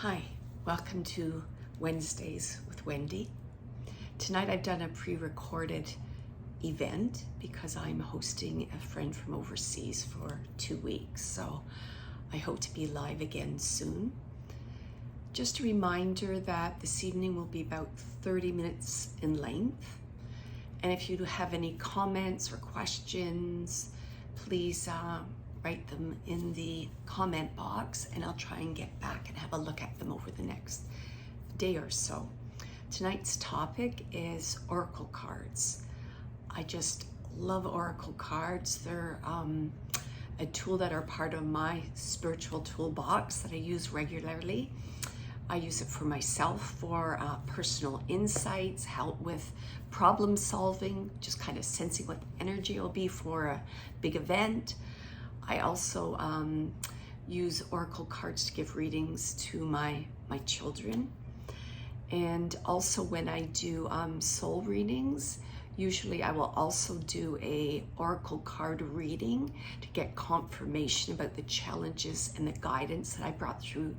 Hi, welcome to Wednesdays with Wendy. Tonight I've done a pre-recorded event because I'm hosting a friend from overseas for 2 weeks, so I hope to be live again soon. Just a reminder that this evening will be about 30 minutes in length, and if you have any comments or questions, please write them in the comment box and I'll try and get back and have a look at them over the next day or so. Tonight's topic is oracle cards. I just love oracle cards. They're a tool that are part of my spiritual toolbox that I use regularly. I use it for myself for personal insights, help with problem solving, just kind of sensing what the energy will be for a big event. I also use oracle cards to give readings to my children. And also when I do soul readings, usually I will also do a oracle card reading to get confirmation about the challenges and the guidance that I brought through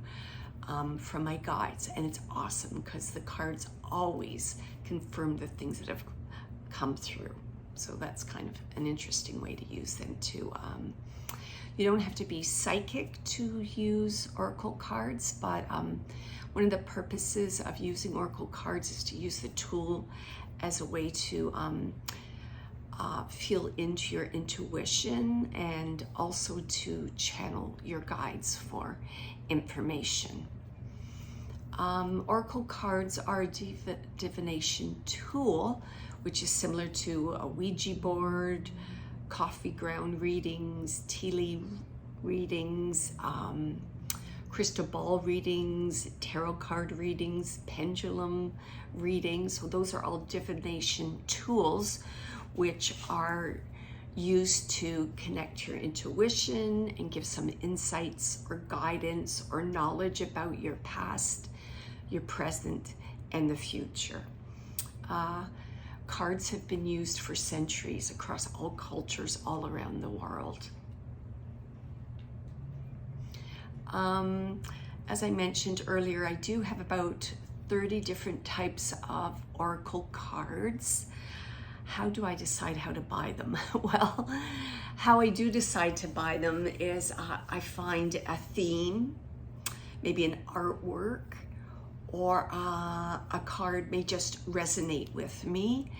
from my guides. And it's awesome because the cards always confirm the things that have come through. So that's kind of an interesting way to use them too. You don't have to be psychic to use oracle cards, but one of the purposes of using oracle cards is to use the tool as a way to feel into your intuition and also to channel your guides for information. Oracle cards are a divination tool, which is similar to a Ouija board, coffee ground readings, tea leaf readings, crystal ball readings, tarot card readings, pendulum readings. So those are all divination tools which are used to connect your intuition and give some insights or guidance or knowledge about your past, your present, and the future. Cards have been used for centuries across all cultures all around the world. As I mentioned earlier, I do have about 30 different types of oracle cards. How do I decide how to buy them? Well, how I do decide to buy them is I find a theme, maybe an artwork, or a card may just resonate with me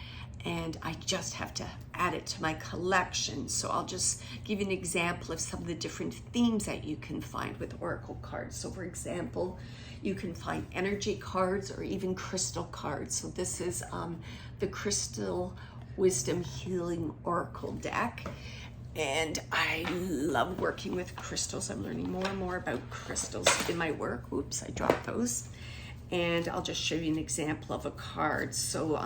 and I just have to add it to my collection. So I'll just give you an example of some of the different themes that you can find with oracle cards. So for example, you can find energy cards or even crystal cards. So this is the Crystal Wisdom Healing Oracle deck. And I love working with crystals. I'm learning more and more about crystals in my work. Oops, I dropped those. And I'll just show you an example of a card. So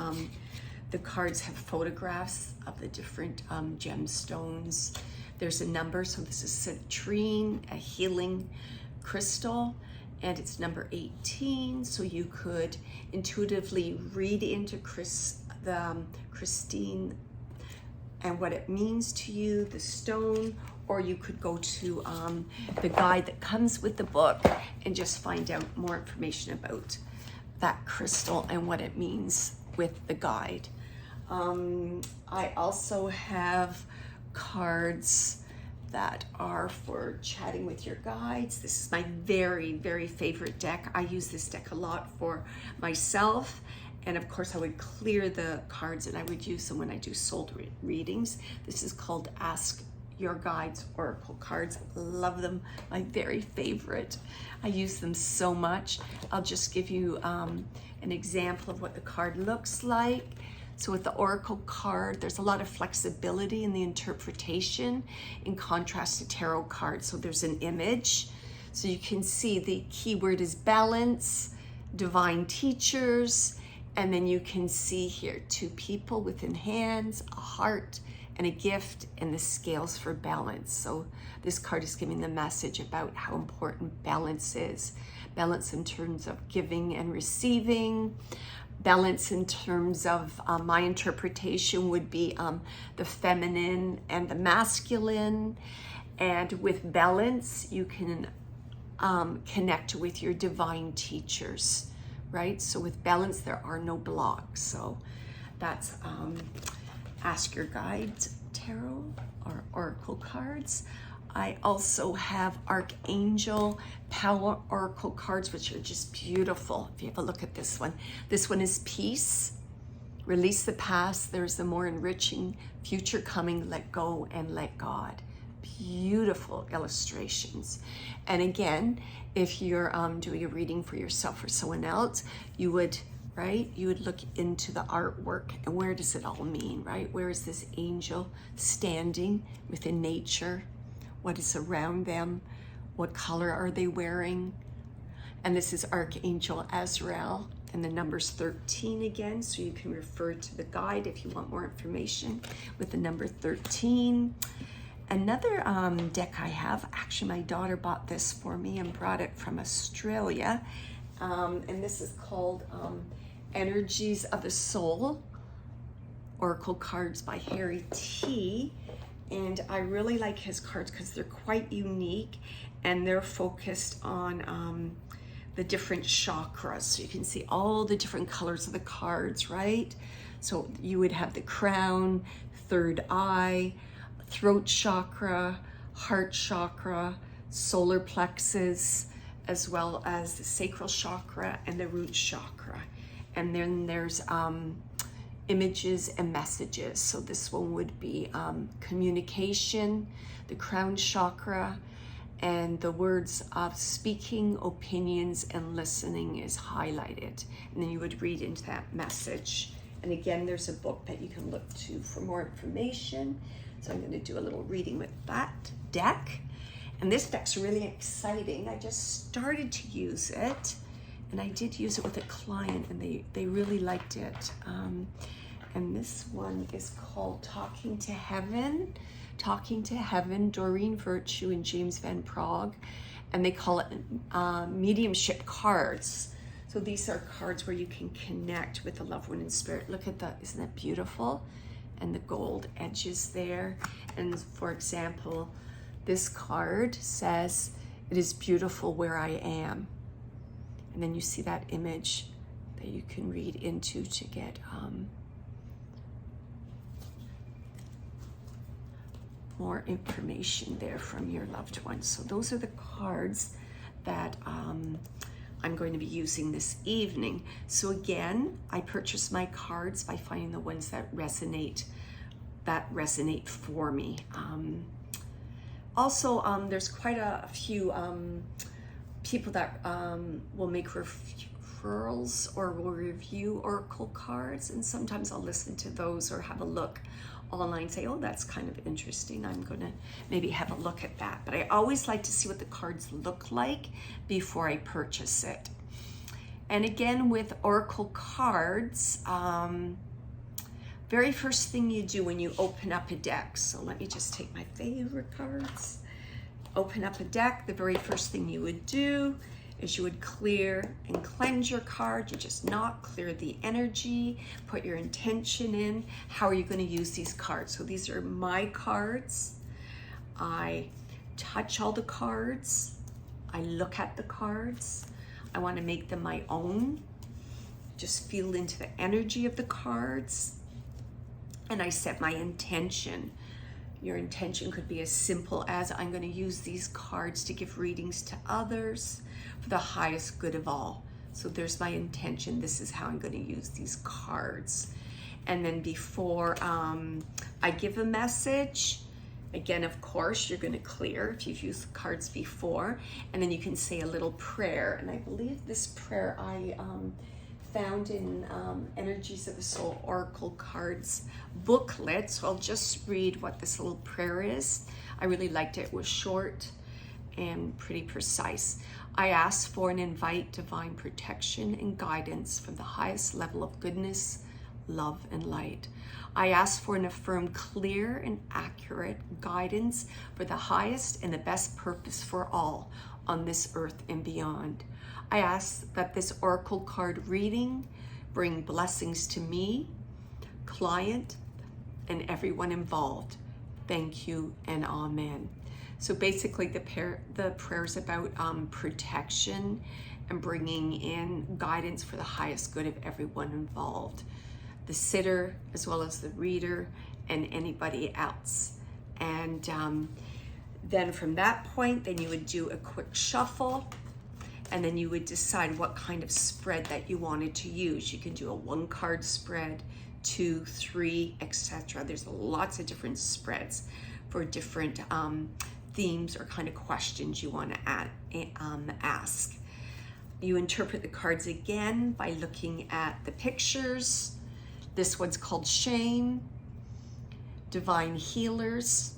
the cards have photographs of the different gemstones. There's a number, so this is citrine, a healing crystal, and it's number 18. So you could intuitively read into Christine and what it means to you, the stone, or you could go to the guide that comes with the book and just find out more information about that crystal and what it means with the guide. I also have cards that are for chatting with your guides. This is my very, very favorite deck. I use this deck a lot for myself. And of course I would clear the cards and I would use them when I do soul readings. This is called Ask Your Guides oracle cards. Love them, my very favorite. I use them so much. I'll just give you an example of what the card looks like. So with the oracle card, there's a lot of flexibility in the interpretation in contrast to tarot cards. So there's an image. So you can see the keyword is balance, divine teachers, and then you can see here 2 people within hands, a heart, and a gift, and the scales for balance. So this card is giving the message about how important balance is. Balance in terms of giving and receiving. Balance in terms of my interpretation would be the feminine and the masculine. And with balance, you can connect with your divine teachers, right? So with balance, there are no blocks. So that's Ask Your Guides Tarot or Oracle cards. I also have Archangel Power Oracle cards, which are just beautiful. If you have a look at this one is peace. Release the past. There's a more enriching future coming. Let go and let God. Beautiful illustrations. And again, if you're doing a reading for yourself or someone else, you would, right? You would look into the artwork and where does it all mean, right? Where is this angel standing within nature? What is around them? What color are they wearing? And this is Archangel Azrael, and the number's 13 again, so you can refer to the guide if you want more information with the number 13. Another deck I have, actually my daughter bought this for me and brought it from Australia, and this is called Energies of the Soul, Oracle Cards by Harry T. And I really like his cards because they're quite unique and they're focused on the different chakras. So you can see all the different colors of the cards, right? So you would have the crown, third eye, throat chakra, heart chakra, solar plexus, as well as the sacral chakra and the root chakra. And then there's images and messages. So this one would be communication, the crown chakra, and the words of speaking, opinions, and listening is highlighted. And then you would read into that message. And again, there's a book that you can look to for more information. So I'm going to do a little reading with that deck. And this deck's really exciting. I just started to use it, and I did use it with a client, and they really liked it. And this one is called Talking to Heaven. Talking to Heaven, Doreen Virtue and James Van Prague. And they call it mediumship cards. So these are cards where you can connect with the loved one in spirit. Look at that, isn't that beautiful? And the gold edges there. And for example, this card says, "It is beautiful where I am." And then you see that image that you can read into to get more information there from your loved one. So those are the cards that I'm going to be using this evening. So again, I purchase my cards by finding the ones that resonate for me. Also, there's quite a few people that will make referrals or will review Oracle cards, and sometimes I'll listen to those or have a look online and say, oh, that's kind of interesting. I'm gonna maybe have a look at that. But I always like to see what the cards look like before I purchase it. And again, with Oracle cards, very first thing you do when you open up a deck. So let me just take my favorite cards. Open up a deck, the very first thing you would do is you would clear and cleanse your card. You just not clear the energy, put your intention in. How are you going to use these cards? So these are my cards. I touch all the cards. I look at the cards. I want to make them my own. Just feel into the energy of the cards. And I set my intention. Your intention could be as simple as, I'm going to use these cards to give readings to others for the highest good of all. So there's my intention. This is how I'm going to use these cards. And then before I give a message, again, of course, you're going to clear if you've used the cards before. And then you can say a little prayer. And I believe this prayer I found in Energies of the Soul Oracle Cards booklet. So I'll just read what this little prayer is. I really liked it. It was short and pretty precise. I ask for and invite divine protection and guidance from the highest level of goodness, love, and light. I ask for and affirm clear and accurate guidance for the highest and the best purpose for all on this earth and beyond. I ask that this Oracle card reading bring blessings to me, client, and everyone involved. Thank you and amen. So basically the prayer is about protection and bringing in guidance for the highest good of everyone involved, the sitter as well as the reader and anybody else. And then from that point, then you would do a quick shuffle, and then you would decide what kind of spread that you wanted to use. You can do a 1-card spread, 2, 3, etc. There's lots of different spreads for different themes or kind of questions you want to ask. You interpret the cards again by looking at the pictures. This one's called Shame, Divine Healers.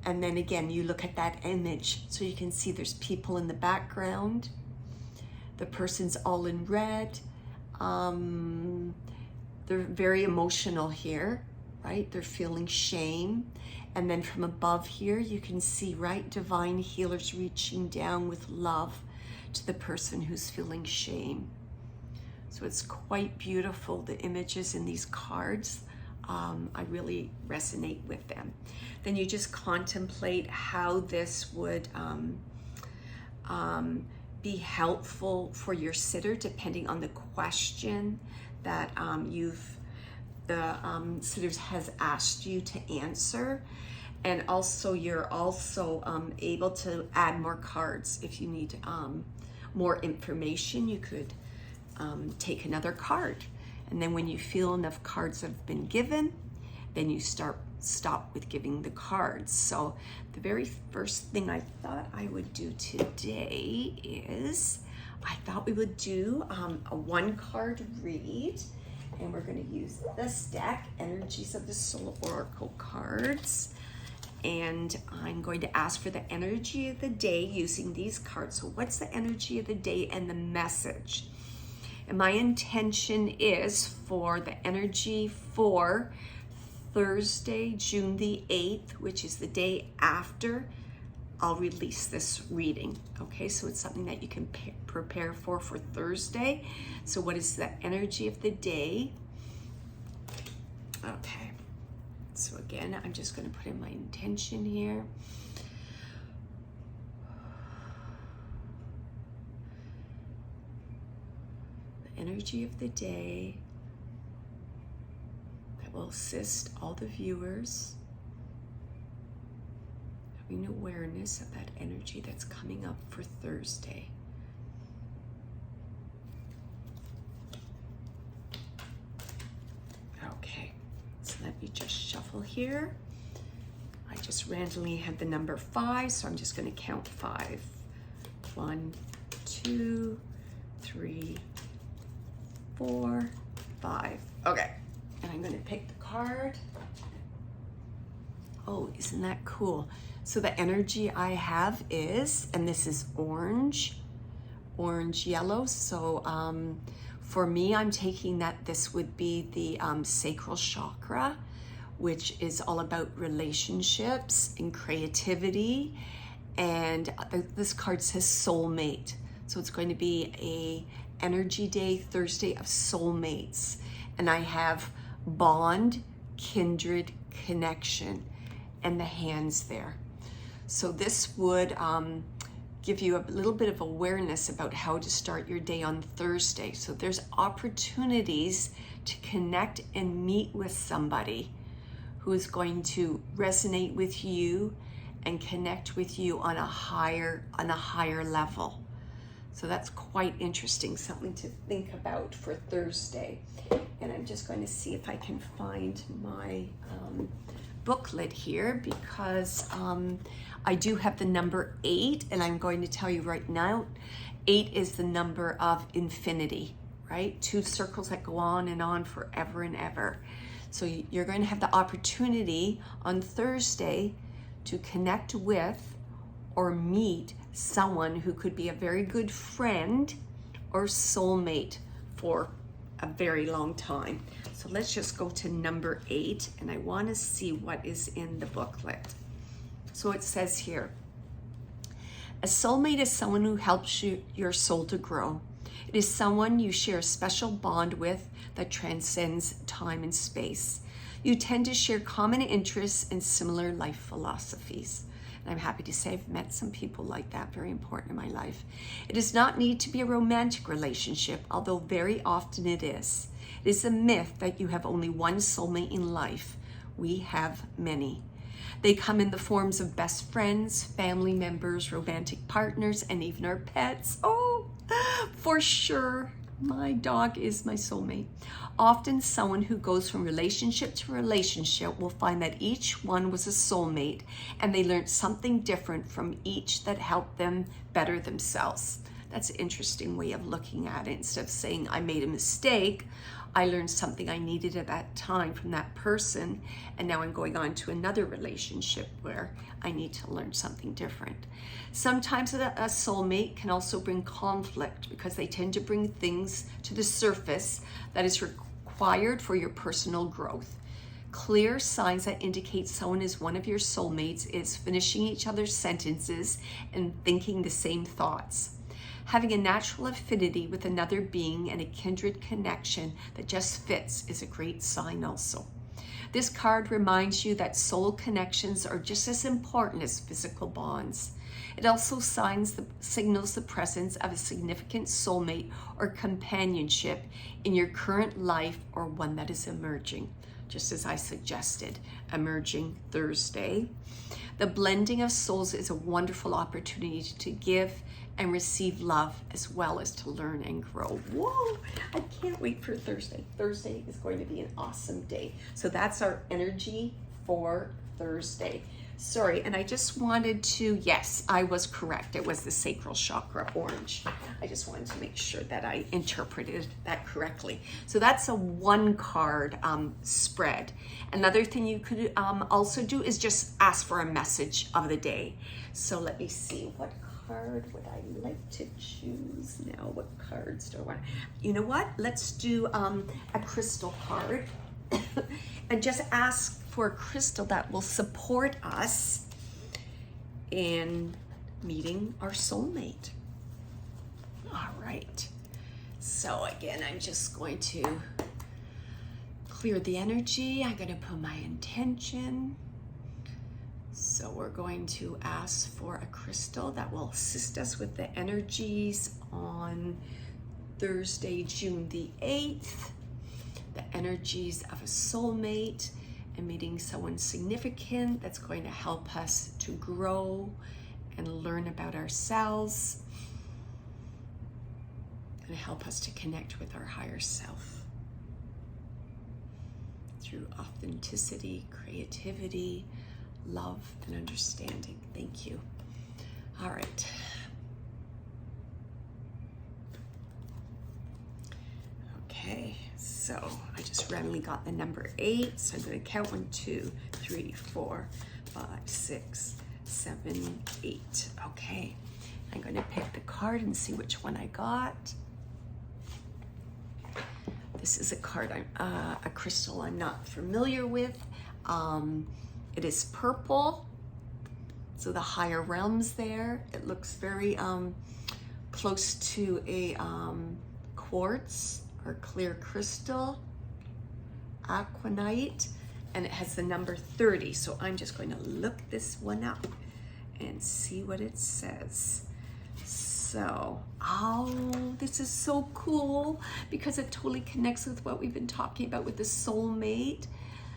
And then again, you look at that image. So you can see there's people in the background. The person's all in red. They're very emotional here, right? They're feeling shame. And then from above here, you can see, right, divine healers reaching down with love to the person who's feeling shame. So it's quite beautiful, the images in these cards. I really resonate with them. Then you just contemplate how this would be helpful for your sitter, depending on the question that the sitters has asked you to answer. And also you're also able to add more cards. If you need more information, you could take another card. And then when you feel enough cards have been given, then you stop with giving the cards. So the very first thing I thought I would do today is I thought we would do a 1-card read, and we're going to use this deck, Energies of the Soul Oracle cards. And I'm going to ask for the energy of the day using these cards. So what's the energy of the day and the message? And my intention is for the energy for Thursday, June the 8th, which is the day after I'll release this reading. Okay, so it's something that you can prepare for Thursday. So what is the energy of the day? Okay, so again, I'm just going to put in my intention here. Energy of the day that will assist all the viewers having awareness of that energy that's coming up for Thursday. Okay, so let me just shuffle here. I just randomly had the number 5, so I'm just going to count 5. 1, 2, 3, 4, 5. Okay, and I'm going to pick the card. Oh, isn't that cool? So the energy I have is, and this is orange yellow. So for me, I'm taking that this would be the sacral chakra, which is all about relationships and creativity. And this card says soulmate. So it's going to be a energy day, Thursday, of soulmates. And I have bond, kindred, connection, and the hands there. So this would give you a little bit of awareness about how to start your day on Thursday. So there's opportunities to connect and meet with somebody who is going to resonate with you and connect with you on a higher level. So that's quite interesting, something to think about for Thursday. And I'm just going to see if I can find my booklet here, because I do have the number 8, and I'm going to tell you right now, 8 is the number of infinity, right? 2 circles that go on and on forever and ever. So you're going to have the opportunity on Thursday to connect with or meet someone who could be a very good friend or soulmate for a very long time. So let's just go to number 8, and I want to see what is in the booklet. So it says here, a soulmate is someone who helps your soul to grow. It is someone you share a special bond with that transcends time and space. You tend to share common interests and similar life philosophies. And I'm happy to say I've met some people like that, very important in my life. It does not need to be a romantic relationship, although very often it is. It is a myth that you have only one soulmate in life. We have many. They come in the forms of best friends, family members, romantic partners, and even our pets. Oh, for sure. My dog is my soulmate. Often someone who goes from relationship to relationship will find that each one was a soulmate and they learned something different from each that helped them better themselves. That's an interesting way of looking at it. Instead of saying I made a mistake, I learned something I needed at that time from that person, and now I'm going on to another relationship where I need to learn something different. Sometimes a soulmate can also bring conflict because they tend to bring things to the surface that is required for your personal growth. Clear signs that indicate someone is one of your soulmates is finishing each other's sentences and thinking the same thoughts. Having a natural affinity with another being and a kindred connection that just fits is a great sign also. This card reminds you that soul connections are just as important as physical bonds. It also signals the presence of a significant soulmate or companionship in your current life or one that is emerging, just as I suggested, emerging Thursday. The blending of souls is a wonderful opportunity to give and receive love as well as to learn and grow. Whoa, I can't wait for Thursday. Thursday is going to be an awesome day. So that's our energy for Thursday. Sorry, and I just wanted to, yes, I was correct. It was the sacral chakra orange. I just wanted to make sure that I interpreted that correctly. So that's a one card spread. Another thing you could also do is just ask for a message of the day. So let me see, what card would I like to choose now? What cards do I want? You know what? Let's do a crystal card and just ask for a crystal that will support us in meeting our soulmate. All right. So again, I'm just going to clear the energy. I'm going to put my intention. So we're going to ask for a crystal that will assist us with the energies on Thursday, June the 8th, the energies of a soulmate and meeting someone significant that's going to help us to grow and learn about ourselves and help us to connect with our higher self through authenticity, creativity, love, and understanding. Thank you. All right. Okay, so I just randomly got the number 8. So I'm going to count 1, 2, 3, 4, 5, 6, 7, 8. Okay, I'm going to pick the card and see which one I got. This is a card, a crystal I'm not familiar with. It is purple, so the higher realms there. It looks very close to a quartz or clear crystal, aquanite, and it has the number 30. So I'm just going to look this one up and see what it says. So, oh, this is so cool because it totally connects with what we've been talking about with the soulmate.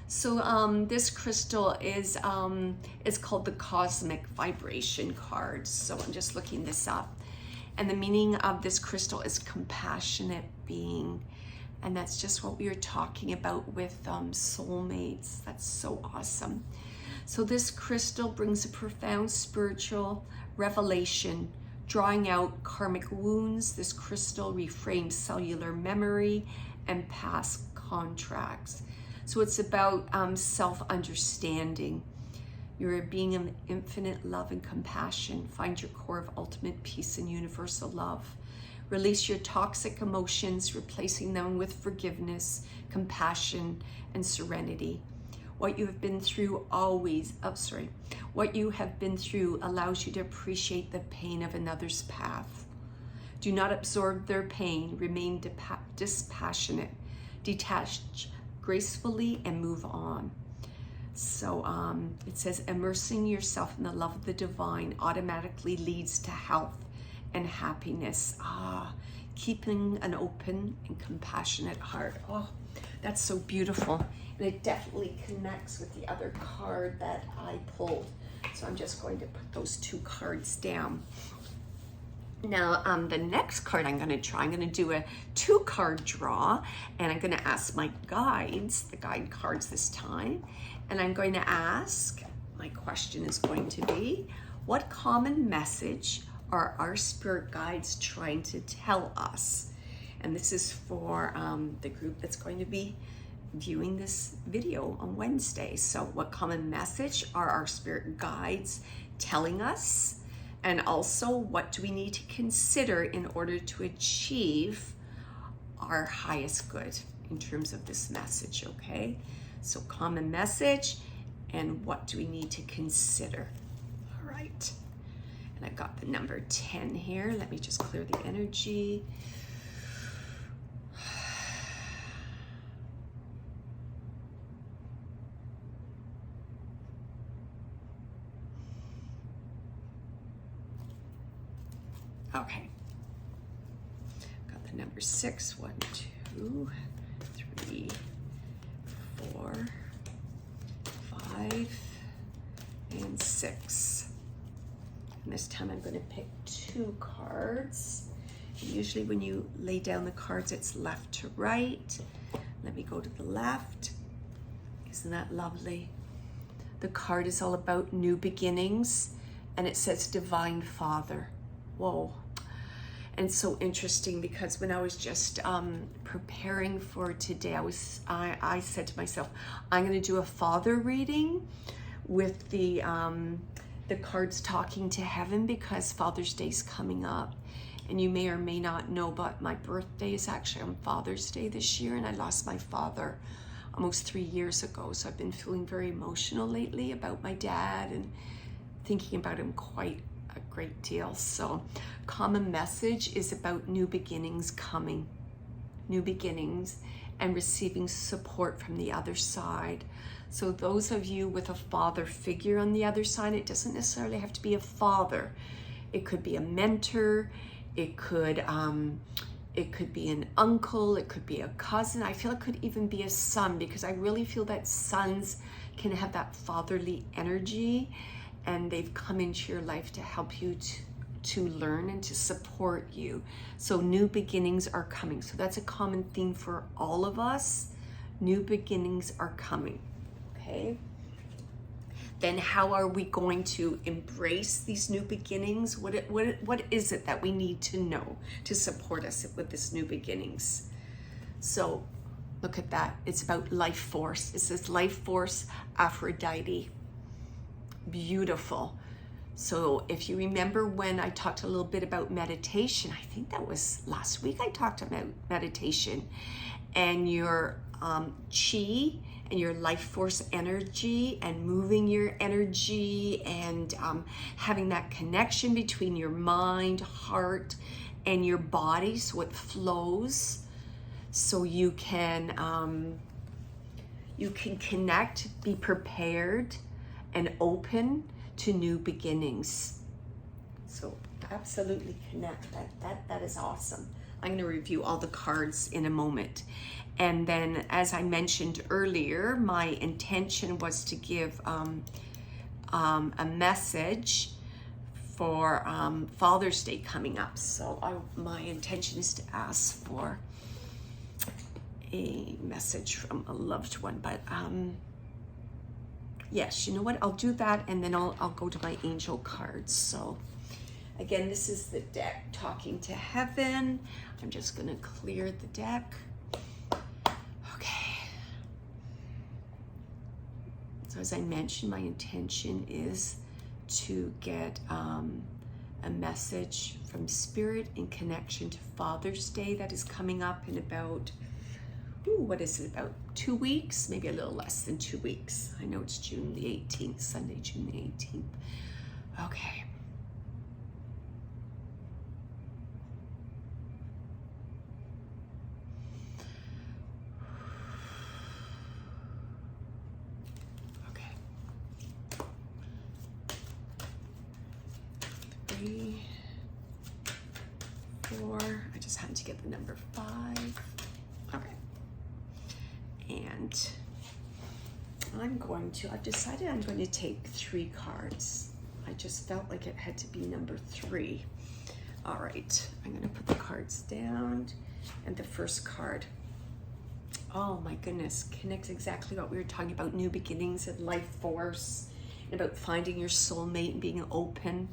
So this crystal is called the Cosmic Vibration card. So I'm just looking this up. And the meaning of this crystal is compassionate being. And that's just what we were talking about with soulmates. That's so awesome. So this crystal brings a profound spiritual revelation, drawing out karmic wounds. This crystal reframes cellular memory and past contracts. So it's about self-understanding. You're a being of infinite love and compassion. Find your core of ultimate peace and universal love. Release your toxic emotions, replacing them with forgiveness, compassion, and serenity. What you have been through what you have been through allows you to appreciate the pain of another's path. Do not absorb their pain. Remain dispassionate, detached gracefully, and move on. So it says, immersing yourself in the love of the divine automatically leads to health and happiness. Keeping an open and compassionate heart. Oh, that's so beautiful. And it definitely connects with the other card that I pulled. So I'm just going to put those two cards down. Now, the next card I'm going to try, I'm going to do a 2-card draw, and I'm going to ask my guides, the guide cards this time, and I'm going to ask, my question is going to be, what common message are our spirit guides trying to tell us? And this is for the group that's going to be viewing this video on Wednesday. So what common message are our spirit guides telling us? And also, what do we need to consider in order to achieve our highest good in terms of this message, okay? So common message, and what do we need to consider? All right. And I got the number 10 here. Let me just clear the energy. Okay, got the number 6, 1, 2, 3, 4, 5, and 6. And this time I'm going to pick 2 cards. Usually when you lay down the cards, it's left to right. Let me go to the left. Isn't that lovely? The card is all about new beginnings, and it says Divine Father. Whoa. And it's so interesting because when I was just preparing for today, I said to myself, I'm going to do a father reading with the cards talking to heaven, because Father's Day is coming up. And you may or may not know, but my birthday is actually on Father's Day this year, and I lost my father almost 3 years ago. So I've been feeling very emotional lately about my dad and thinking about him quite a great deal. So common message is about new beginnings coming, new beginnings, and receiving support from the other side. So those of you with a father figure on the other side, it doesn't necessarily have to be a father. It could be a mentor. It could be an uncle. It could be a cousin. I feel it could even be a son, because I really feel that sons can have that fatherly energy, and they've come into your life to help you to learn and to support you. So new beginnings are coming. So that's a common theme for all of us. New beginnings are coming, okay? Then how are we going to embrace these new beginnings? What is it that we need to know to support us with this new beginnings? So look at that. It's about life force. It says life force, Aphrodite. Beautiful. So if you remember when I talked a little bit about meditation, I think that was last week I talked about meditation, and your chi and your life force energy, and moving your energy, and having that connection between your mind, heart, and your body, so it flows, so you can connect, be prepared, and open to new beginnings. So absolutely connect. That is awesome. I'm going to review all the cards in a moment. And then, as I mentioned earlier, my intention was to give a message for Father's Day coming up. So my intention is to ask for a message from a loved one. But yes, you know what? I'll do that, and then I'll go to my angel cards. So again, this is the deck talking to heaven. I'm just going to clear the deck. Okay. So as I mentioned, my intention is to get a message from Spirit in connection to Father's Day that is coming up in about, what is it, about 2 weeks? Maybe a little less than 2 weeks. I know it's June the 18th, Sunday, June the 18th. Okay. Okay. 3, 4. I just had to get the number 5. Okay. And I've decided I'm going to take 3 cards. I just felt like it had to be number 3. All right, I'm going to put the cards down. And the first card, oh my goodness, connects exactly what we were talking about, new beginnings and life force, and about finding your soulmate and being open.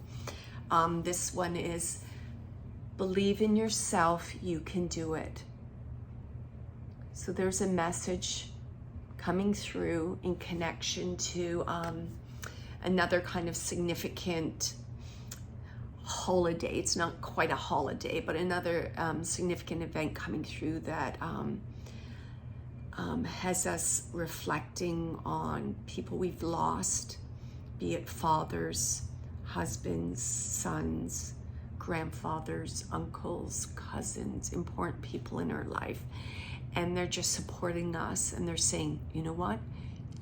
This one is, believe in yourself, you can do it. So there's a message coming through in connection to another kind of significant holiday. It's not quite a holiday, but another significant event coming through that has us reflecting on people we've lost, be it fathers, husbands, sons, grandfathers, uncles, cousins, important people in our life. And they're just supporting us, and they're saying, you know what?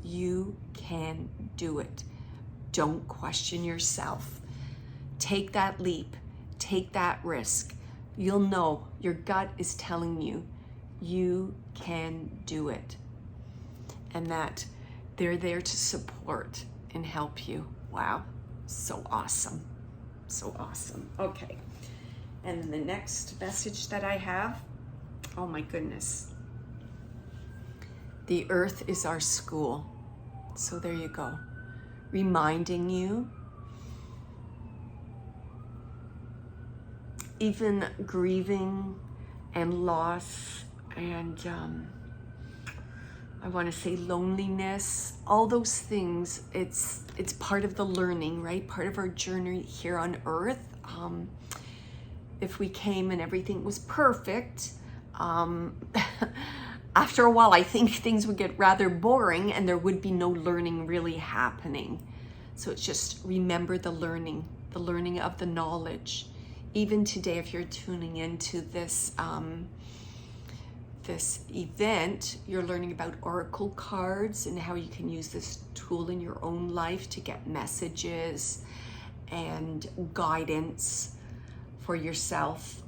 You can do it. Don't question yourself. Take that leap. Take that risk. You'll know, your gut is telling you, you can do it. And that they're there to support and help you. Wow, so awesome. So awesome. Okay. And then the next message that I have, oh my goodness. The earth is our school. So there you go. Reminding you, even grieving and loss and I want to say loneliness, all those things, it's part of the learning, right? Part of our journey here on earth. If we came and everything was perfect, after a while, I think things would get rather boring and there would be no learning really happening. So it's just remember the learning of the knowledge. Even today, if you're tuning into this this event, you're learning about oracle cards and how you can use this tool in your own life to get messages and guidance for yourself,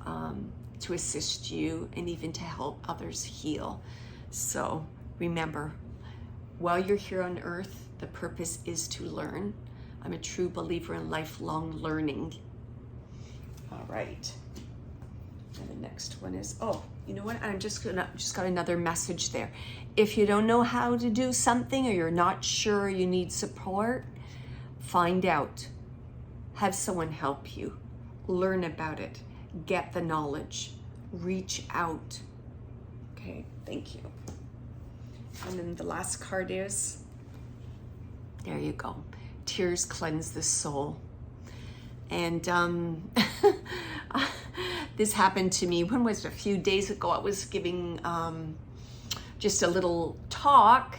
to assist you and even to help others heal. So remember, while you're here on earth, the purpose is to learn. I'm a true believer in lifelong learning. All right. And the next one is, oh, you know what? I'm just got another message there. If you don't know how to do something or you're not sure, you need support, find out. Have someone help you. Learn about it. Get the knowledge. Reach out. Okay, thank you. And then the last card is, there you go. Tears cleanse the soul. And this happened to me, when was it? A few days ago. I was giving just a little talk.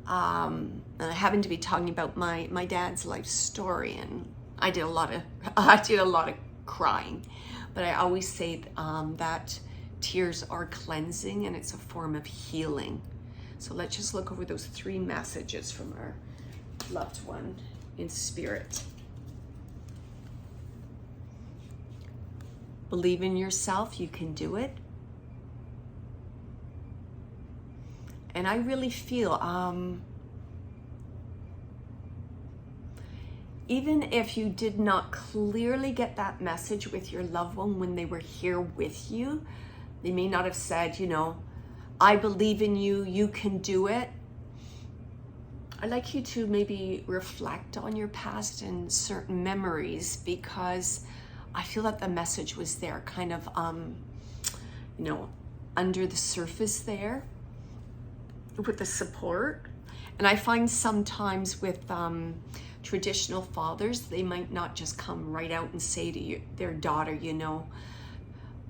And I happened to be talking about my dad's life story, and I did a lot of crying. But I always say that tears are cleansing and it's a form of healing. So let's just look over those 3 messages from our loved one in spirit. Believe in yourself, you can do it. And I really feel, even if you did not clearly get that message with your loved one when they were here with you, they may not have said, you know, I believe in you, you can do it. I'd like you to maybe reflect on your past and certain memories, because I feel that the message was there, kind of, you know, under the surface there with the support. And I find sometimes with traditional fathers, they might not just come right out and say to their daughter, you know,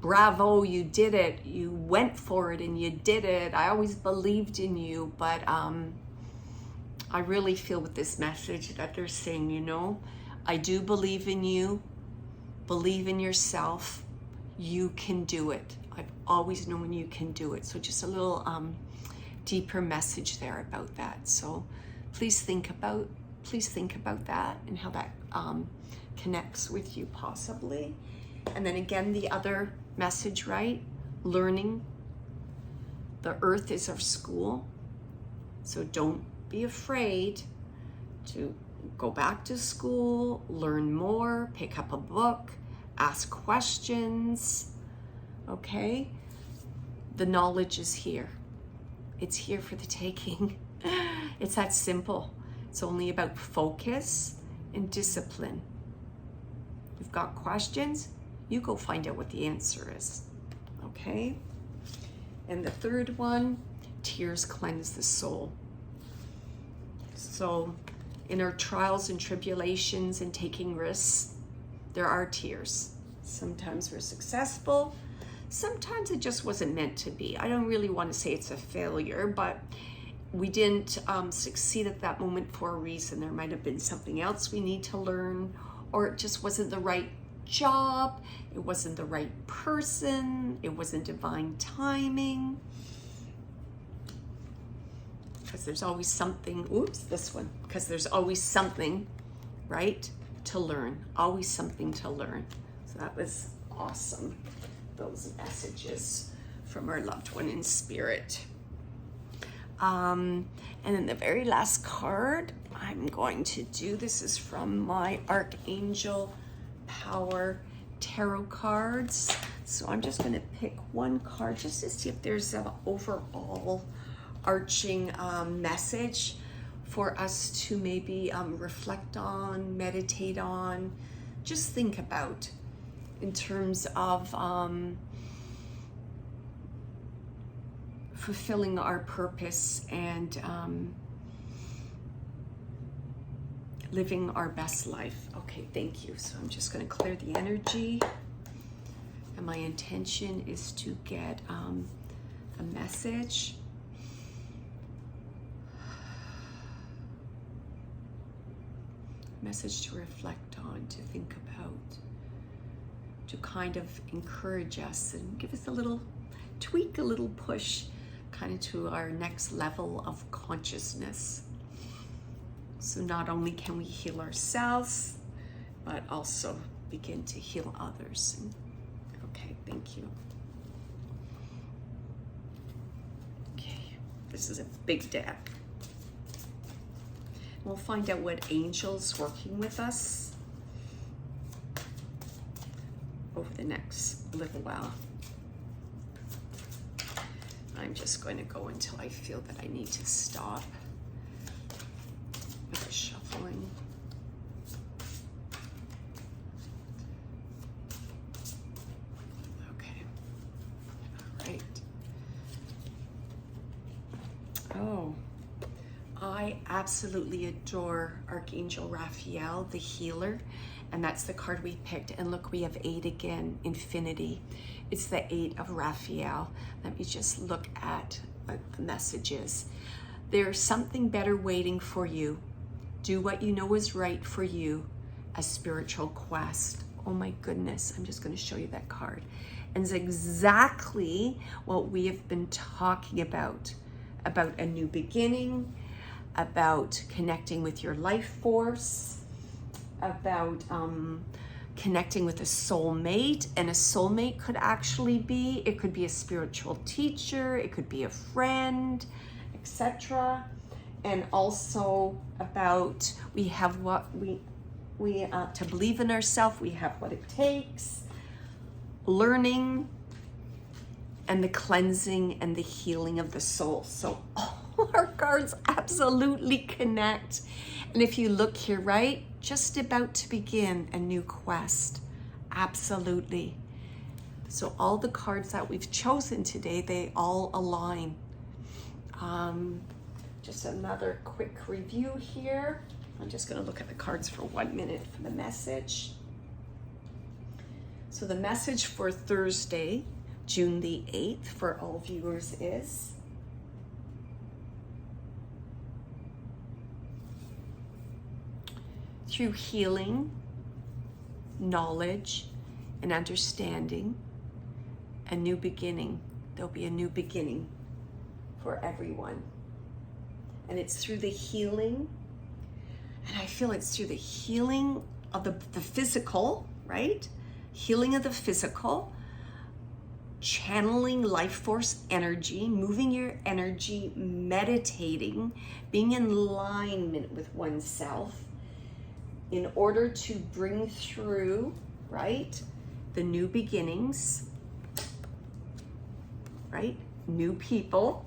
bravo, you did it, you went for it and you did it, I always believed in you. But I really feel with this message that they're saying, you know, I do believe in you, believe in yourself, you can do it. I've always known you can do it. So just a little deeper message there about that. So please think about that and how that connects with you possibly. And then again, the other message, right? Learning. The earth is our school. So don't be afraid to go back to school, learn more, pick up a book, ask questions, okay? The knowledge is here. It's here for the taking. It's that simple. It's only about focus and discipline. You've got questions, you go find out what the answer is, okay? And the third one, tears cleanse the soul. So in our trials and tribulations and taking risks, there are tears. Sometimes we're successful, sometimes it just wasn't meant to be. I don't really want to say it's a failure, but we didn't succeed at that moment for a reason. There might have been something else we need to learn, or it just wasn't the right job, it wasn't the right person, it wasn't divine timing. Because there's always something, because there's always something, right, to learn, always something to learn. So that was awesome, those messages from our loved one in spirit. And then the very last card I'm going to do, this is from my Archangel Power Tarot cards. So I'm just going to pick one card just to see if there's an overall arching message for us to maybe reflect on, meditate on, just think about in terms of fulfilling our purpose and living our best life. Okay, thank you. So I'm just going to clear the energy, and my intention is to get a message. Message to reflect on, to think about, to kind of encourage us and give us a little tweak, a little push kind of to our next level of consciousness. So not only can we heal ourselves, but also begin to heal others. Okay, thank you. Okay, this is a big deck. We'll find out what angel's working with us over the next little while. I'm just going to go until I feel that I need to stop with the shuffling. Okay. All right. Oh, I absolutely adore Archangel Raphael, the healer, and that's the card we picked. And look, we have 8 again, infinity. It's the 8 of Raphael. Let me just look at what the message is. There's something better waiting for you. Do what you know is right for you, a spiritual quest. Oh my goodness, I'm just going to show you that card. And it's exactly what we have been talking about a new beginning, about connecting with your life force, about connecting with a soulmate. And a soulmate could actually be, it could be a spiritual teacher, it could be a friend, etc. And also about we have what we to believe in ourselves, we have what it takes, learning, and the cleansing and the healing of the soul. So our cards absolutely connect. And if you look here, right, just about to begin a new quest. Absolutely. So all the cards that we've chosen today, they all align. Just another quick review here. I'm just going to look at the cards for 1 minute for the message. So the message for Thursday, June the 8th for all viewers is: through healing, knowledge, and understanding, a new beginning. There'll be a new beginning for everyone. And it's through the healing, and I feel it's through the healing of the physical, right? Healing of the physical, channeling life force energy, moving your energy, meditating, being in alignment with oneself in order to bring through, right, the new beginnings, right? New people.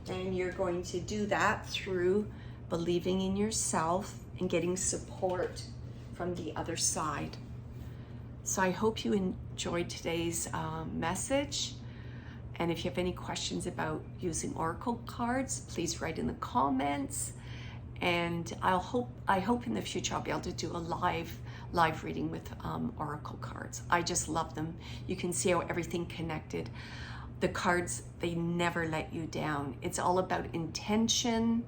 And you're going to do that through believing in yourself and getting support from the other side. So I hope you enjoyed today's message. And if you have any questions about using oracle cards, please write in the comments. And I hope in the future I'll be able to do a live reading with oracle cards. I just love them. You can see how everything connected. The cards, they never let you down. It's all about intention,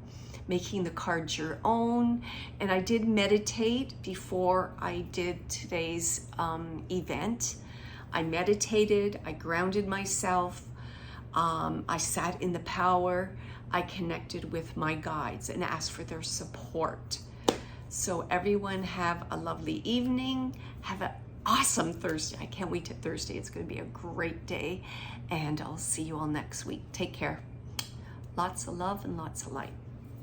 making the cards your own. And I did meditate before I did today's event. I meditated, I grounded myself, I sat in the power, I connected with my guides and asked for their support. So everyone have a lovely evening. Have an awesome Thursday. I can't wait till Thursday. It's going to be a great day. And I'll see you all next week. Take care. Lots of love and lots of light.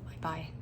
Bye-bye.